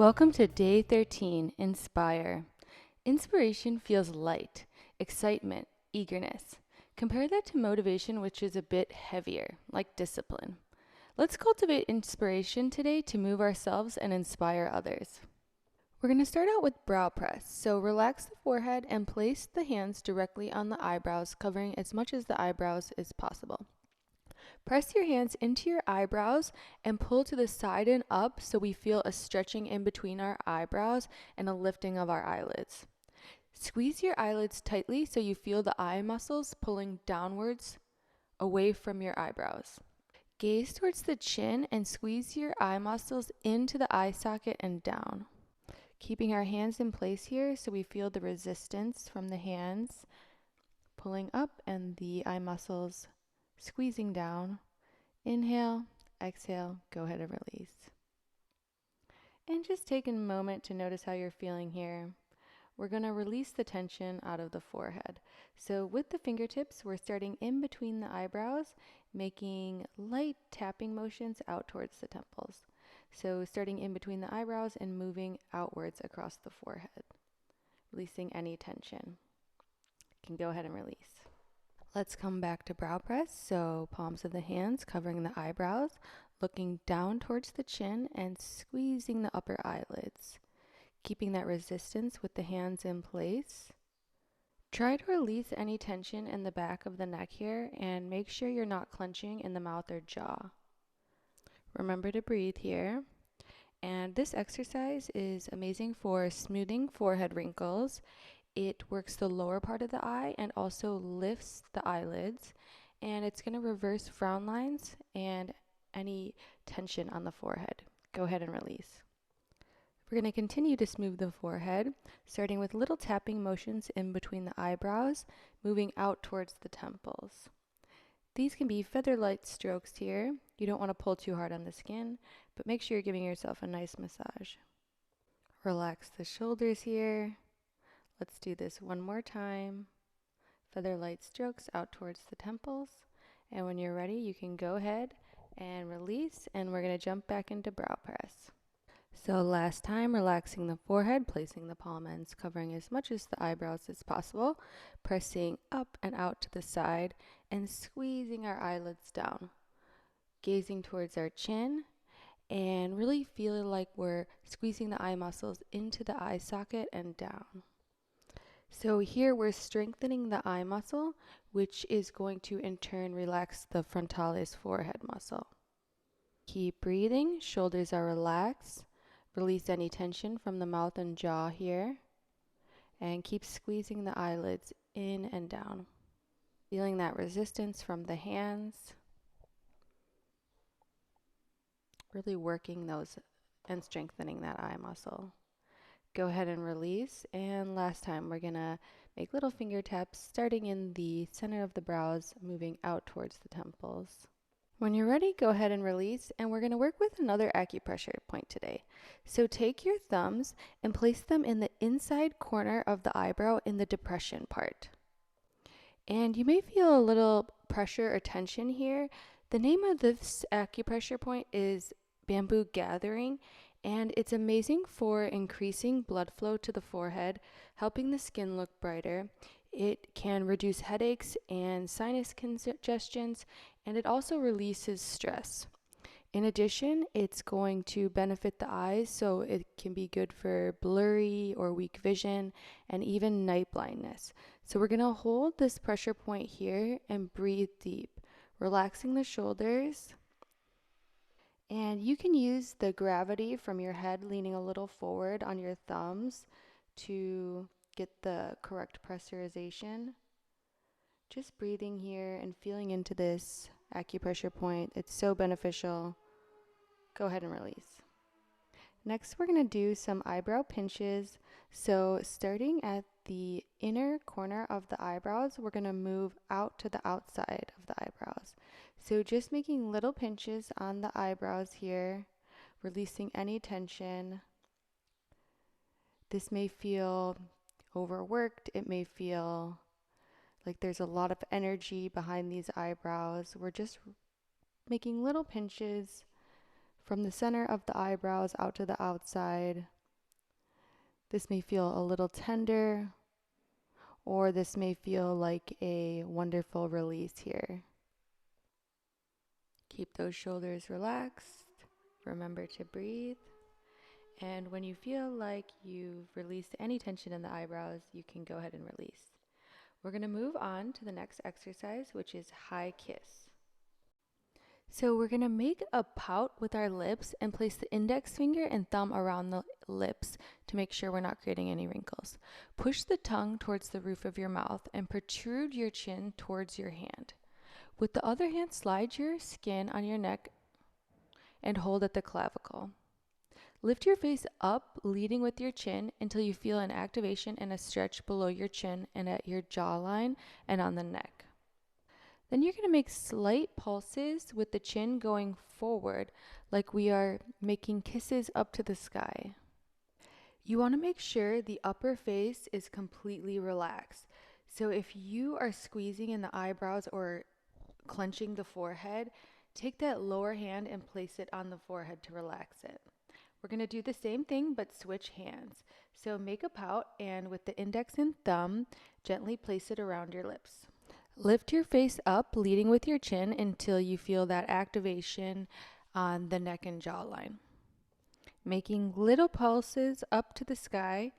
Welcome to day 13, Inspire. Inspiration feels light, excitement, eagerness. Compare that to motivation, which is a bit heavier, like discipline. Let's cultivate inspiration today to move ourselves and inspire others. We're going to start out with brow press. So relax the forehead and place the hands directly on the eyebrows, covering as much as the eyebrows as possible. Press your hands into your eyebrows and pull to the side and up so we feel a stretching in between our eyebrows and a lifting of our eyelids. Squeeze your eyelids tightly so you feel the eye muscles pulling downwards away from your eyebrows. Gaze towards the chin and squeeze your eye muscles into the eye socket and down. Keeping our hands in place here so we feel the resistance from the hands pulling up and the eye muscles squeezing down. Inhale, exhale, go ahead and release. And just take a moment to notice how you're feeling here. We're going to release the tension out of the forehead. So with the fingertips, we're starting in between the eyebrows, making light tapping motions out towards the temples. So starting in between the eyebrows and moving outwards across the forehead, releasing any tension. You can go ahead and release. Let's come back to brow press. So palms of the hands covering the eyebrows, looking down towards the chin and squeezing the upper eyelids. Keeping that resistance with the hands in place. Try to release any tension in the back of the neck here and make sure you're not clenching in the mouth or jaw. Remember to breathe here. And this exercise is amazing for smoothing forehead wrinkles. It works the lower part of the eye and also lifts the eyelids, and it's going to reverse frown lines and any tension on the forehead. Go ahead and release. We're going to continue to smooth the forehead, starting with little tapping motions in between the eyebrows, moving out towards the temples. These can be feather-light strokes here. You don't want to pull too hard on the skin, but make sure you're giving yourself a nice massage. Relax the shoulders here. Let's do this one more time. Feather light strokes out towards the temples. And when you're ready, you can go ahead and release, and we're going to jump back into brow press. So last time, relaxing the forehead, placing the palm ends covering as much as the eyebrows as possible, pressing up and out to the side, and squeezing our eyelids down. Gazing towards our chin, and really feeling like we're squeezing the eye muscles into the eye socket and down. So here we're strengthening the eye muscle, which is going to in turn relax the frontalis forehead muscle. Keep breathing, shoulders are relaxed. Release any tension from the mouth and jaw here. And keep squeezing the eyelids in and down. Feeling that resistance from the hands. Really working those and strengthening that eye muscle. Go ahead and release, and last time we're gonna make little finger taps starting in the center of the brows, moving out towards the temples. When you're ready, go ahead and release, and we're gonna work with another acupressure point today. So take your thumbs and place them in the inside corner of the eyebrow in the depression part. And you may feel a little pressure or tension here. The name of this acupressure point is bamboo gathering, and it's amazing for increasing blood flow to the forehead, helping the skin look brighter. It can reduce headaches and sinus congestions, and it also releases stress. In addition, it's going to benefit the eyes, so it can be good for blurry or weak vision and even night blindness. So we're going to hold this pressure point here and breathe deep, relaxing the shoulders. And you can use the gravity from your head leaning a little forward on your thumbs to get the correct pressurization. Just breathing here and feeling into this acupressure point. It's so beneficial. Go ahead and release. Next, we're going to do some eyebrow pinches. So starting at the inner corner of the eyebrows, we're going to move out to the outside of the eyebrows. So just making little pinches on the eyebrows here, releasing any tension. This may feel overworked. It may feel like there's a lot of energy behind these eyebrows. We're just making little pinches from the center of the eyebrows out to the outside. This may feel a little tender, or this may feel like a wonderful release here. Keep those shoulders relaxed. Remember to breathe. And when you feel like you've released any tension in the eyebrows, you can go ahead and release. We're going to move on to the next exercise, which is high kiss. So we're going to make a pout with our lips and place the index finger and thumb around the lips to make sure we're not creating any wrinkles. Push the tongue towards the roof of your mouth and protrude your chin towards your hand. With the other hand, slide your skin on your neck and hold at the clavicle. Lift your face up, leading with your chin until you feel an activation and a stretch below your chin and at your jawline and on the neck. Then you're going to make slight pulses with the chin going forward, like we are making kisses up to the sky. You want to make sure the upper face is completely relaxed. So if you are squeezing in the eyebrows or clenching the forehead, take that lower hand and place it on the forehead to relax it. We're going to do the same thing but switch hands. So make a pout and with the index and thumb, gently place it around your lips. Lift your face up, leading with your chin until you feel that activation on the neck and jawline. Making little pulses up to the sky,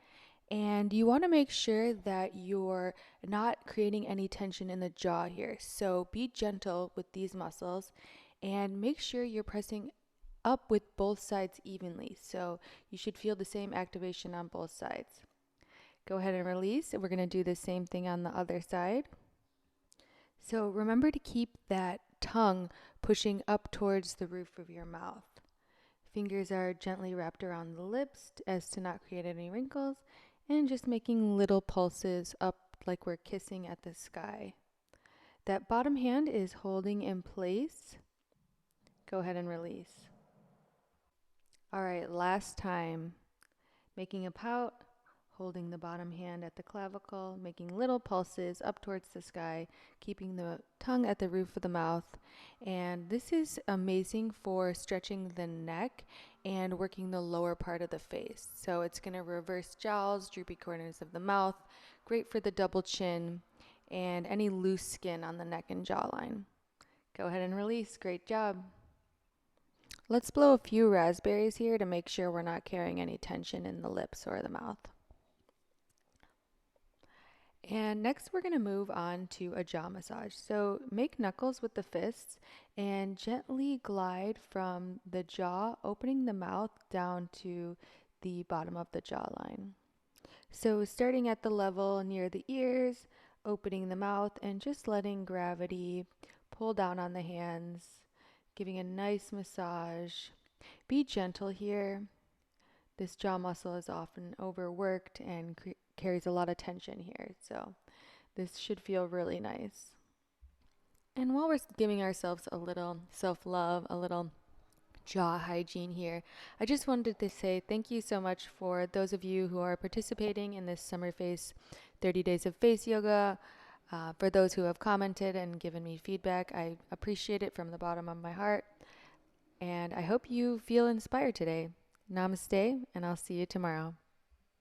and you want to make sure that you're not creating any tension in the jaw here. So be gentle with these muscles and make sure you're pressing up with both sides evenly. So you should feel the same activation on both sides. Go ahead and release. We're going to do the same thing on the other side. So remember to keep that tongue pushing up towards the roof of your mouth. Fingers are gently wrapped around the lips as to not create any wrinkles, and just making little pulses up like we're kissing at the sky. That bottom hand is holding in place. Go ahead and release. All right, last time. Making a pout, holding the bottom hand at the clavicle, making little pulses up towards the sky, keeping the tongue at the roof of the mouth. And this is amazing for stretching the neck and working the lower part of the face. So it's going to reverse jowls, droopy corners of the mouth, great for the double chin, and any loose skin on the neck and jawline. Go ahead and release. Great job. Let's blow a few raspberries here to make sure we're not carrying any tension in the lips or the mouth. And next we're going to move on to a jaw massage. So make knuckles with the fists and gently glide from the jaw, opening the mouth down to the bottom of the jawline. So starting at the level near the ears, opening the mouth and just letting gravity pull down on the hands, giving a nice massage. Be gentle here. This jaw muscle is often overworked and carries a lot of tension here, so this should feel really nice. And while we're giving ourselves a little self-love, a little jaw hygiene here, I just wanted to say thank you so much for those of you who are participating in this Summer Face 30 Days of Face Yoga. For those who have commented and given me feedback, I appreciate it from the bottom of my heart. And I hope you feel inspired today. Namaste, and I'll see you tomorrow.